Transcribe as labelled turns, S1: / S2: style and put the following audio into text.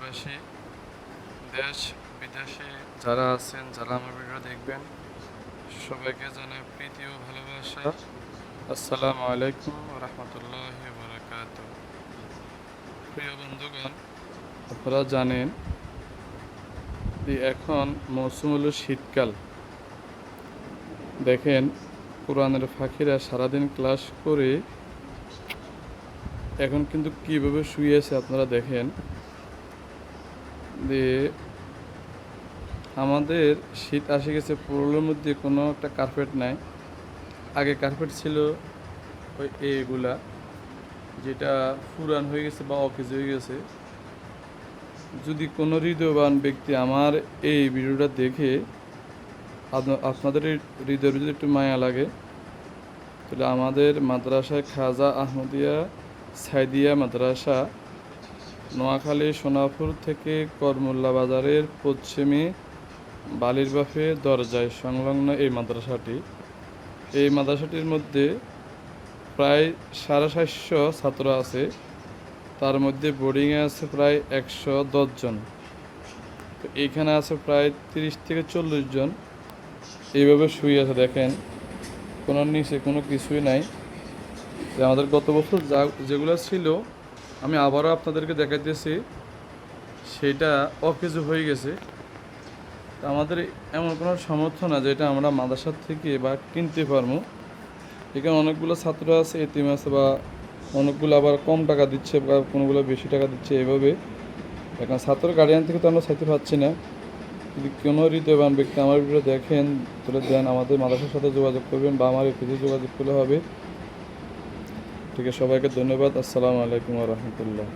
S1: প্রবাসী দেশ বিদেশে যারা আছেন, যারা আমার ভিডিও দেখবেন, সবাইকে জানাই প্রীতি ও ভালোবাসা। আসসালামু আলাইকুম রহমতুল্লাহি ওয়া বারাকাতুহু। প্রিয় বন্ধুগণ, আপনারা জানেন যে এখন মৌসুম হলো শীতকাল। দেখেন, কোরআনের ফাঁকিরা সারাদিন ক্লাস করে এখন কিন্তু কীভাবে শুয়ে আছে আপনারা দেখেন। যে আমাদের শীত আসে গেছে, পুরোর মধ্যে কোনো একটা কার্পেট নাই। আগে কার্পেট ছিল ওই এগুলা, যেটা পুরান হয়ে গেছে বা অকেজ হয়ে গেছে। যদি কোনো হৃদয়বান ব্যক্তি আমার এই ভিডিওটা দেখে আপনাদের হৃদয়ের যদি একটু মায়া লাগে, তাহলে আমাদের মাদ্রাসায় খাজা আহমদিয়া সাইদিয়া মাদ্রাসা, নোয়াখালী সোনাপুর থেকে করমুল্লা বাজারের পশ্চিমে বালিরবাফে দরজায় সংলগ্ন এই মাদ্রাসাটির মধ্যে প্রায় 750 ছাত্র আছে। তার মধ্যে বোর্ডিংয়ে আছে প্রায় 110 জন। তো এইখানে আছে প্রায় 30 থেকে 40 জন এইভাবে শুয়ে আছে। দেখেন, কোনো নিচে কোনো কিছুই নাই। যে আমাদের গত বছর যেগুলো ছিল, আমি আবারও আপনাদেরকে দেখাইতেছি, সেটা অকেজো হয়ে গেছে। আমাদের এমন কোনো সামর্থ্য না যেটা আমরা মাদ্রাসা থেকে বা কিনতে পারবো। এখানে অনেকগুলো ছাত্র আছে, এতিম আছে, বা অনেকগুলো আবার কম টাকা দিচ্ছে বা কোনোগুলো বেশি টাকা দিচ্ছে। এইভাবে এখন ছাত্র গার্ডিয়ান থেকে তো আমরা চাইতে পারছি না। যদি কোনো হৃদয়বান ব্যক্তি আমার ভিডিও দেখেন, তাহলে দেন আমাদের মাদ্রাসার সাথে যোগাযোগ করবেন বা আমার এই পেজে যোগাযোগ করলে হবে। ঠিক আছে, সবাইকে ধন্যবাদ। আসসালামু আলাইকুম ওয়া রাহমাতুল্লাহ।